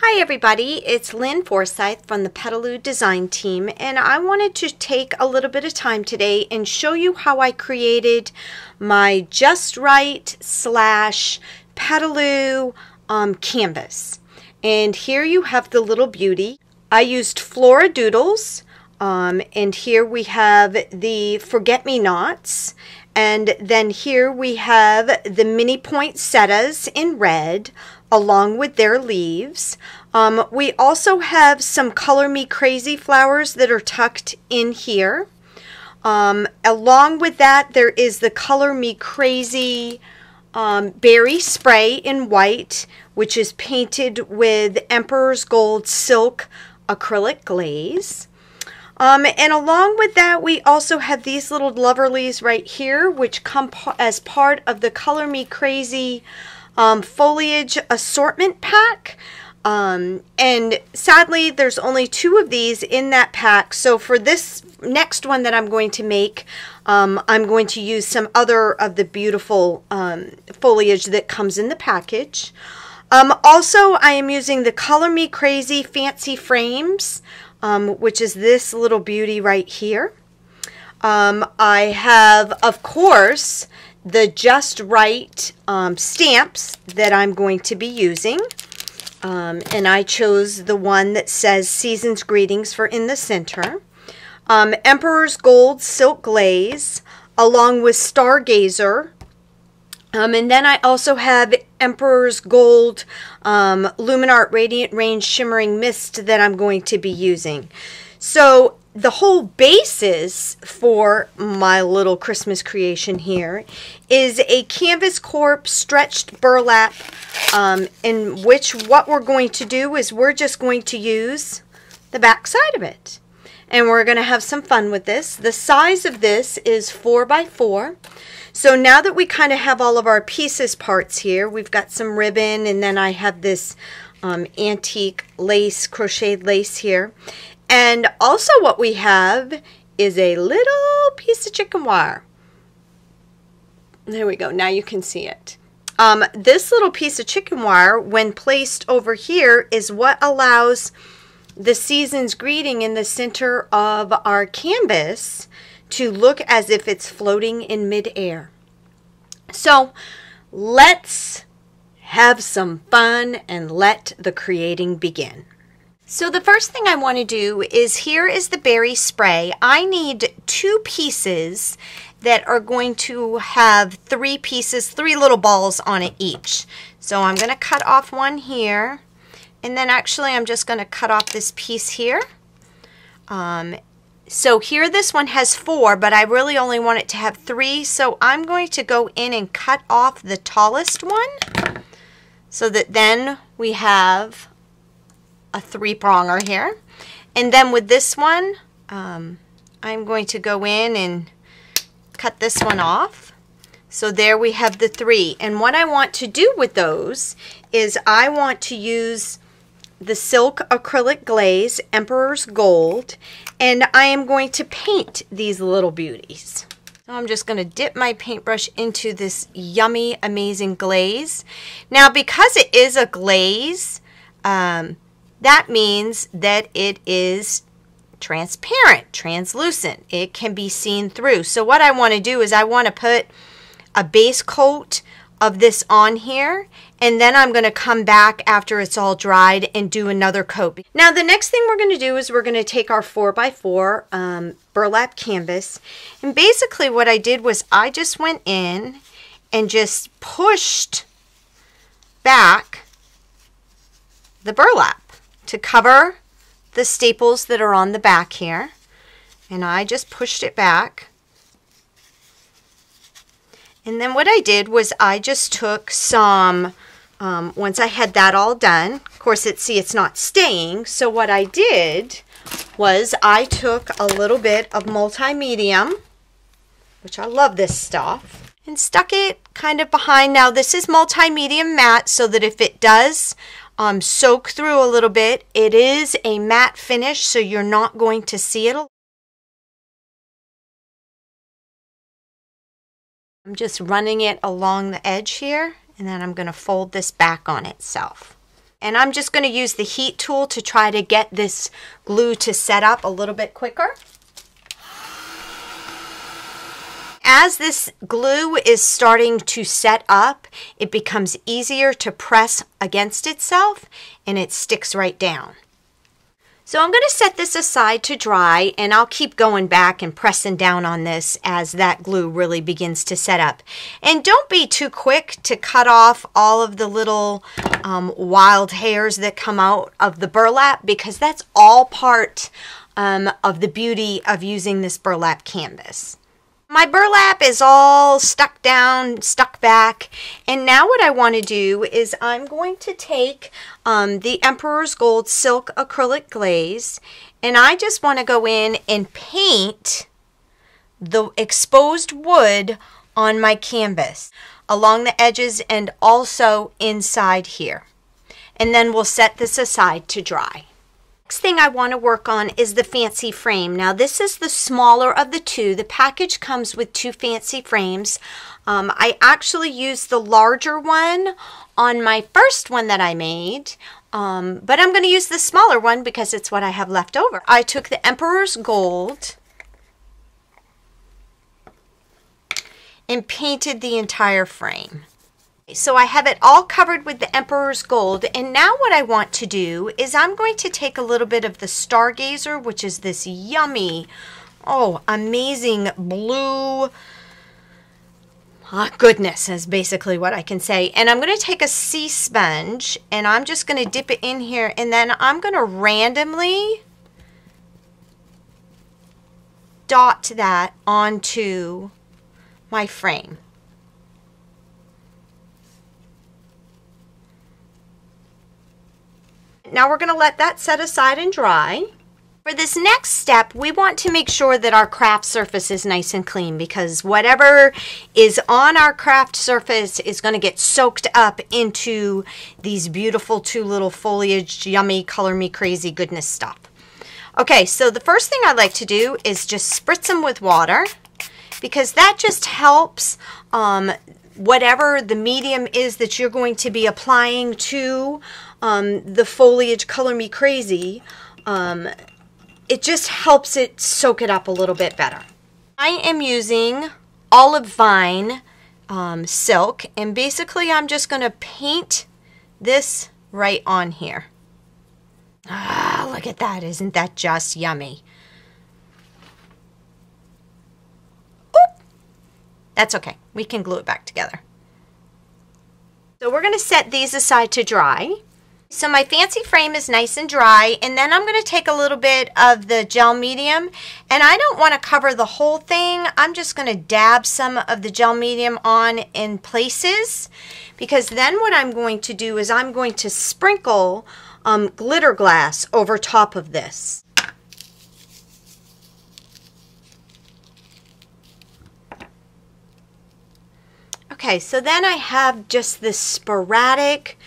Hi everybody, it's Lynne Forsythe from the Petaloo design team, and I wanted to take a little bit of time today and show you how I created my JustRite / Petaloo canvas. And here you have the little beauty. I used Floradoodles, and here we have the forget-me-nots, and then here we have the mini poinsettias in red along with their leaves. We also have some Color Me Crazy flowers that are tucked in here. Along with that, there is the Color Me Crazy berry spray in white, which is painted with Emperor's Gold silk acrylic glaze. And along with that, we also have these little loverlies right here, which come as part of the Color Me Crazy foliage assortment pack. And sadly, there's only 2 of these in that pack. So for this next one that I'm going to make, I'm going to use some other of the beautiful foliage that comes in the package. Also, I am using the Color Me Crazy Fancy Frames, which is this little beauty right here. I have, of course, the JustRite stamps that I'm going to be using. And I chose the one that says Season's Greetings for in the center. Emperor's Gold silk glaze along with Stargazer. And then I also have Emperor's Gold Luminart Radiant Range Shimmering Mist that I'm going to be using. So the whole basis for my little Christmas creation here is a Canvas Corp stretched burlap, in which what we're going to do is we're just going to use the back side of it. And we're going to have some fun with this. The size of this is 4 by 4. So now that we kind of have all of our pieces parts here, we've got some ribbon, and then I have this antique lace, crocheted lace here. And also what we have is a little piece of chicken wire. There we go. Now you can see it. This little piece of chicken wire, when placed over here, is what allows the season's greeting in the center of our canvas to look as if it's floating in midair. So let's have some fun and let the creating begin. So the first thing I want to do is, here is the berry spray. I need 2 pieces that are going to have 3 pieces, 3 little balls on it each. So I'm going to cut off one here, and then actually I'm just going to cut off this piece here. So here this one has 4, but I really only want it to have 3, so I'm going to go in and cut off the tallest one so that then we have a 3-pronger here. And then with this one, I'm going to go in and cut this one off. So there we have the 3. And what I want to do with those is I want to use the silk acrylic glaze, Emperor's Gold, and I am going to paint these little beauties. So I'm just going to dip my paintbrush into this yummy, amazing glaze. Now, because it is a glaze, that means that it is transparent, translucent. It can be seen through. So what I want to do is I want to put a base coat of this on here, and then I'm going to come back after it's all dried and do another coat. Now the next thing we're going to do is we're going to take our 4 by 4 burlap canvas, and basically what I did was I just went in and just pushed back the burlap to cover the staples that are on the back here, and I just pushed it back. And then what I did was I just took some, once I had that all done, of course it's not staying, so what I did was I took a little bit of multi-medium, which I love this stuff, and stuck it kind of behind. Now this is multi-medium matte, so that if it does soak through a little bit, it is a matte finish, so you're not going to see it. I'm just running it along the edge here, and then I'm going to fold this back on itself. And I'm just going to use the heat tool to try to get this glue to set up a little bit quicker. As this glue is starting to set up, it becomes easier to press against itself and it sticks right down. So I'm going to set this aside to dry, and I'll keep going back and pressing down on this as that glue really begins to set up. And don't be too quick to cut off all of the little wild hairs that come out of the burlap, because that's all part of the beauty of using this burlap canvas. My burlap is all stuck down, stuck back, and now what I want to do is I'm going to take the Emperor's Gold Silk Acrylic Glaze, and I just want to go in and paint the exposed wood on my canvas along the edges and also inside here. And then we'll set this aside to dry. Next thing I want to work on is the fancy frame. Now this is the smaller of the two. The package comes with two fancy frames. I actually used the larger one on my first one that I made, but I'm going to use the smaller one because it's what I have left over. I took the Emperor's Gold and painted the entire frame. So I have it all covered with the Emperor's Gold, and now what I want to do is I'm going to take a little bit of the Stargazer, which is this yummy, amazing blue goodness is basically what I can say. And I'm going to take a sea sponge and I'm just going to dip it in here, and then I'm going to randomly dot that onto my frame. Now we're going to let that set aside and dry. For this next step, we want to make sure that our craft surface is nice and clean, because whatever is on our craft surface is going to get soaked up into these beautiful two little foliage, yummy, color me crazy goodness stuff. Okay, so the first thing I like to do is just spritz them with water, because that just helps whatever the medium is that you're going to be applying to the foliage color me crazy, it just helps it soak it up a little bit better. I am using olive vine silk, and basically I'm just going to paint this right on here. Ah, look at that. Isn't that just yummy? Oop. That's okay. We can glue it back together. So we're going to set these aside to dry. So my fancy frame is nice and dry, and then I'm going to take a little bit of the gel medium, and I don't want to cover the whole thing. I'm just going to dab some of the gel medium on in places, because then what I'm going to do is I'm going to sprinkle glitter glass over top of this. Okay, so then I have just this sporadic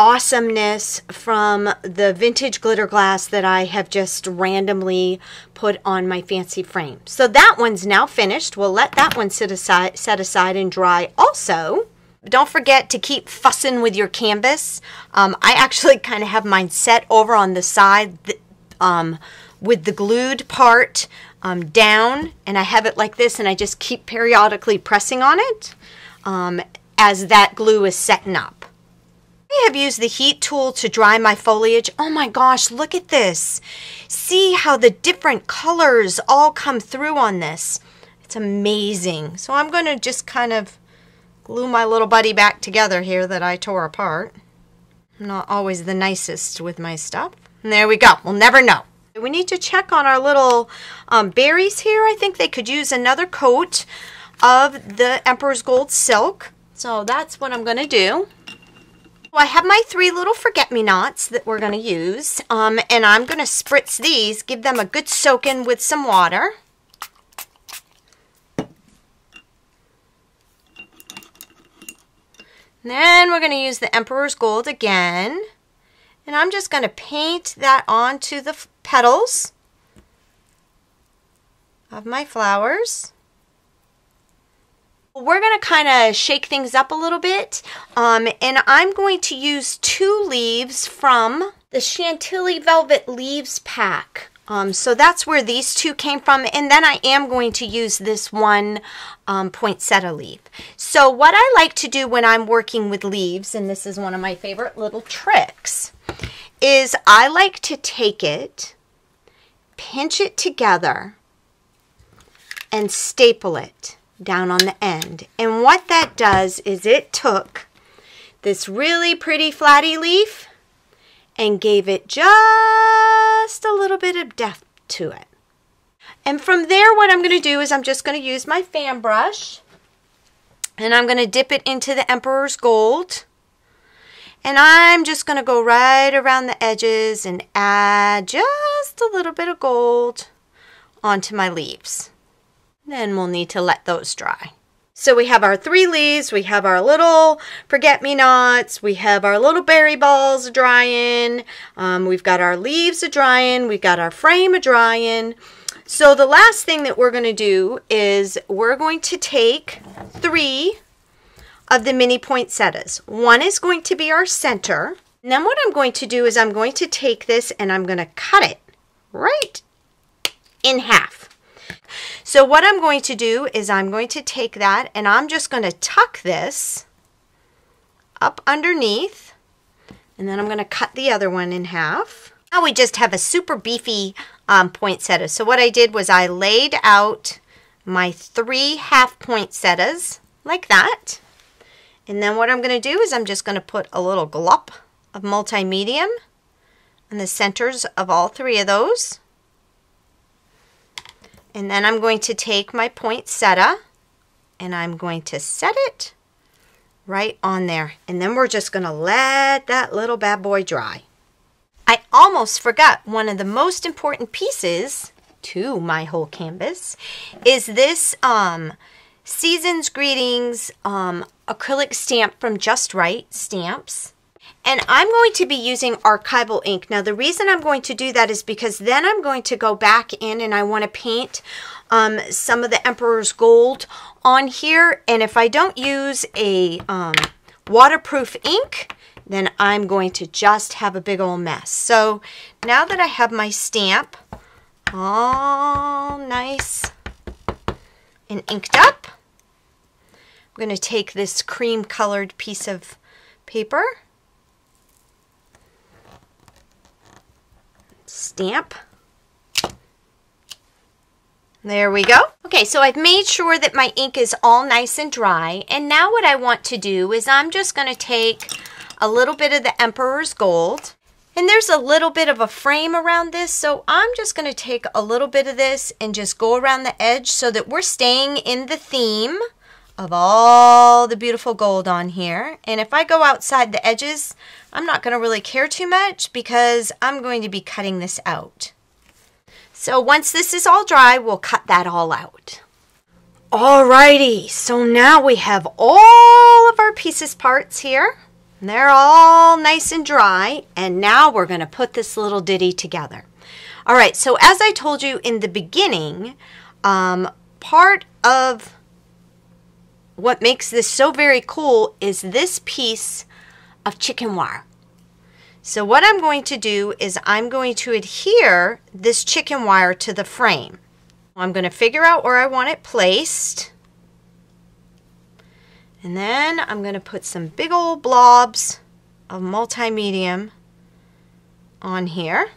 awesomeness from the vintage glitter glass that I have just randomly put on my fancy frame. So that one's now finished. We'll let that one set aside and dry also. Don't forget to keep fussing with your canvas. I actually kind of have mine set over on the side with the glued part down, and I have it like this, and I just keep periodically pressing on it as that glue is setting up. I have used the heat tool to dry my foliage. Oh my gosh, look at this. See how the different colors all come through on this. It's amazing. So I'm going to just kind of glue my little buddy back together here that I tore apart. I'm not always the nicest with my stuff. And there we go. We'll never know. We need to check on our little berries here. I think they could use another coat of the Emperor's Gold silk. So that's what I'm going to do. I have my 3 little forget-me-nots that we're going to use, and I'm going to spritz these, give them a good soak-in with some water. Then we're going to use the Emperor's Gold again, and I'm just going to paint that onto the petals of my flowers. We're going to kind of shake things up a little bit, and I'm going to use 2 leaves from the Chantilly Velvet Leaves pack. So that's where these 2 came from, and then I am going to use this one poinsettia leaf. So what I like to do when I'm working with leaves, and this is one of my favorite little tricks, is I like to take it, pinch it together, and staple it down on the end. And what that does is it took this really pretty flatty leaf and gave it just a little bit of depth to it. And from there, what I'm going to do is I'm just going to use my fan brush, and I'm going to dip it into the Emperor's Gold, and I'm just going to go right around the edges and add just a little bit of gold onto my leaves. Then we'll need to let those dry. So we have our 3 leaves, we have our little forget-me-nots, we have our little berry balls drying, we've got our leaves drying, we've got our frame drying. So the last thing that we're going to do is we're going to take 3 of the mini poinsettias. One is going to be our center. And then what I'm going to do is I'm going to take this and I'm going to cut it right in half. So what I'm going to do is I'm going to take that and I'm just going to tuck this up underneath, and then I'm going to cut the other one in half. Now we just have a super beefy poinsettia. So what I did was I laid out my 3 half poinsettias like that. And then what I'm going to do is I'm just going to put a little glop of multi-medium in the centers of all 3 of those. And then I'm going to take my poinsettia and I'm going to set it right on there. And then we're just going to let that little bad boy dry. I almost forgot one of the most important pieces to my whole canvas is this Season's Greetings acrylic stamp from JustRite Stamps. And I'm going to be using archival ink. Now the reason I'm going to do that is because then I'm going to go back in and I want to paint some of the Emperor's Gold on here. And if I don't use a waterproof ink, then I'm going to just have a big old mess. So now that I have my stamp all nice and inked up, I'm going to take this cream colored piece of paper, stamp. There we go. Okay, so I've made sure that my ink is all nice and dry. And now what I want to do is I'm just going to take a little bit of the Emperor's Gold. And there's a little bit of a frame around this, so I'm just going to take a little bit of this and just go around the edge so that we're staying in the theme of all the beautiful gold on here. And if I go outside the edges, I'm not going to really care too much because I'm going to be cutting this out. So once this is all dry, we'll cut that all out. Alrighty, so now we have all of our pieces parts here. They're all nice and dry, and now we're going to put this little ditty together. All right, so as I told you in the beginning, part of what makes this so very cool is this piece of chicken wire. So what I'm going to do is I'm going to adhere this chicken wire to the frame. I'm going to figure out where I want it placed. And then I'm going to put some big old blobs of multi-medium on here.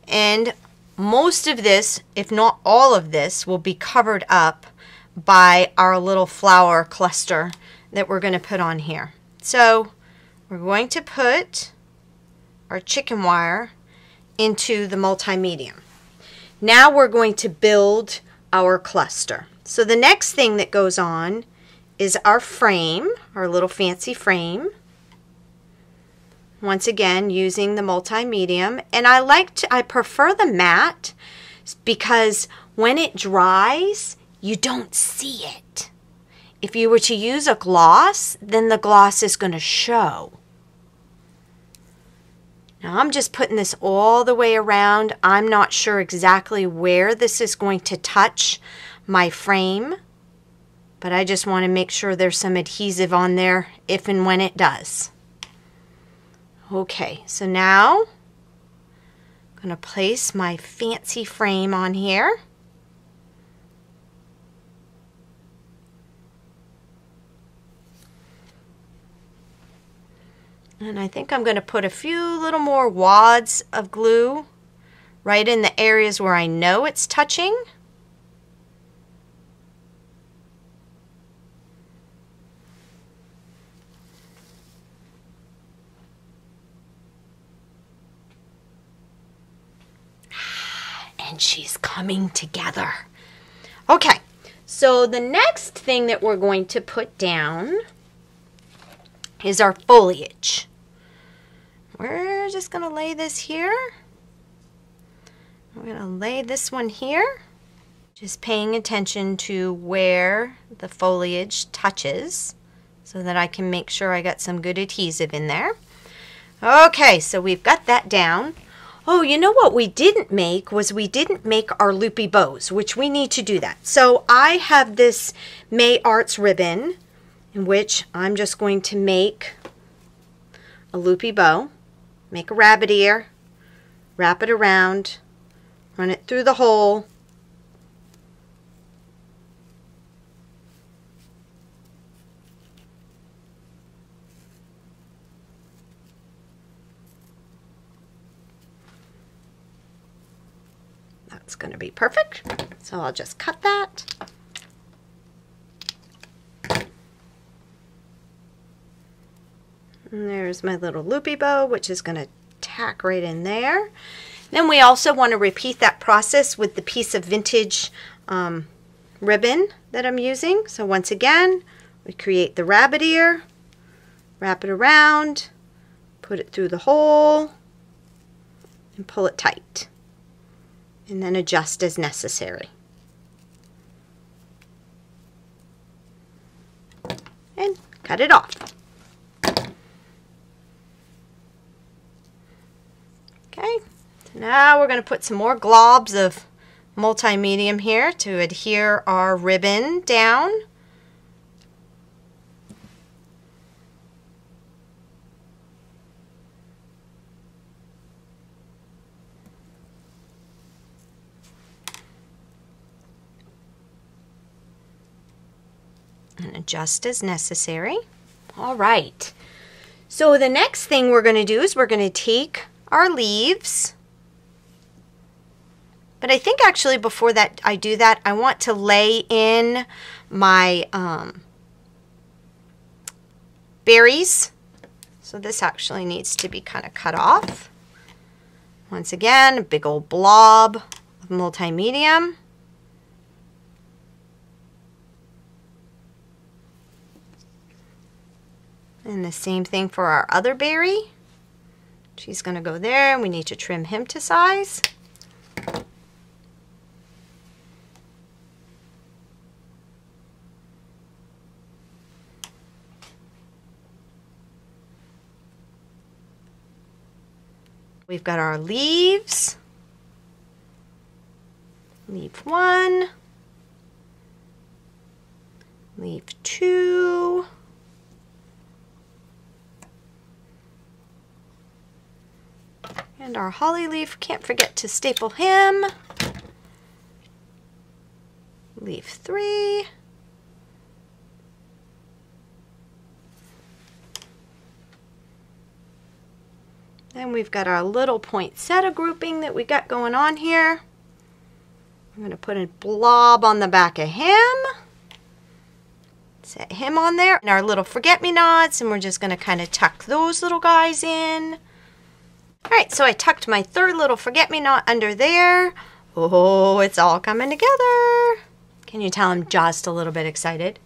And most of this, if not all of this, will be covered up by our little flower cluster that we're going to put on here. So we're going to put our chicken wire into the multi-medium. Now we're going to build our cluster. So the next thing that goes on is our frame, our little fancy frame. Once again, using the multi-medium. And I prefer the matte because when it dries, you don't see it. If you were to use a gloss, then the gloss is going to show. Now I'm just putting this all the way around. I'm not sure exactly where this is going to touch my frame. but I just want to make sure there's some adhesive on there if and when it does. Okay, so now I'm going to place my fancy frame on here. And I think I'm going to put a few little more wads of glue right in the areas where I know it's touching. And she's coming together. Okay, so the next thing that we're going to put down is our foliage. We're just going to lay this here. We're going to lay this one here. Just paying attention to where the foliage touches so that I can make sure I got some good adhesive in there. Okay, so we've got that down. Oh, you know what we didn't make was we didn't make our loopy bows, which we need to do that. So I have this May Arts ribbon in which I'm just going to make a loopy bow, make a rabbit ear, wrap it around, run it through the hole, that's going to be perfect. So I'll just cut that. And there's my little loopy bow, which is going to tack right in there. Then we also want to repeat that process with the piece of vintage ribbon that I'm using. So once again, we create the rabbit ear, wrap it around, put it through the hole, and pull it tight. And then adjust as necessary. And cut it off. Okay, so now we're going to put some more globs of multi-medium here to adhere our ribbon down. And adjust as necessary. All right, so the next thing we're going to do is we're going to take our leaves, but I think actually before that I do that, I want to lay in my berries. So this actually needs to be kind of cut off. Once again, a big old blob of multi-medium. And the same thing for our other berry. She's going to go there, and we need to trim him to size. We've got our leaves. Leaf 1. Leaf 2. And our holly leaf, can't forget to staple him. Leaf 3. Then we've got our little poinsettia grouping that we got going on here. I'm going to put a blob on the back of him. Set him on there. And our little forget-me-nots, and we're just going to kind of tuck those little guys in. Alright, so I tucked my third little forget-me-not under there. Oh, it's all coming together. Can you tell I'm just a little bit excited?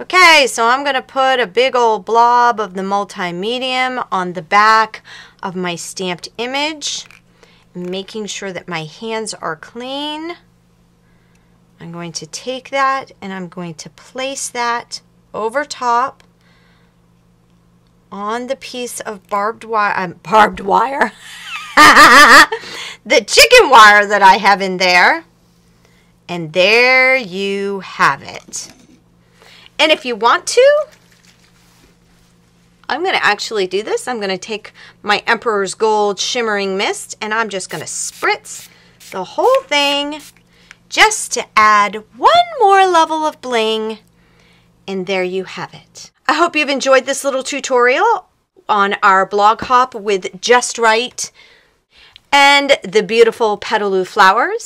Okay, so I'm going to put a big old blob of the multi-medium on the back of my stamped image, making sure that my hands are clean. I'm going to take that and I'm going to place that over top on the piece of barbed wire, the chicken wire that I have in there. And there you have it. And if you want to, I'm going to actually do this. I'm going to take my Emperor's Gold Shimmering Mist and I'm just going to spritz the whole thing just to add one more level of bling. And there you have it. I hope you've enjoyed this little tutorial on our blog hop with JustRite and the beautiful Petaloo flowers.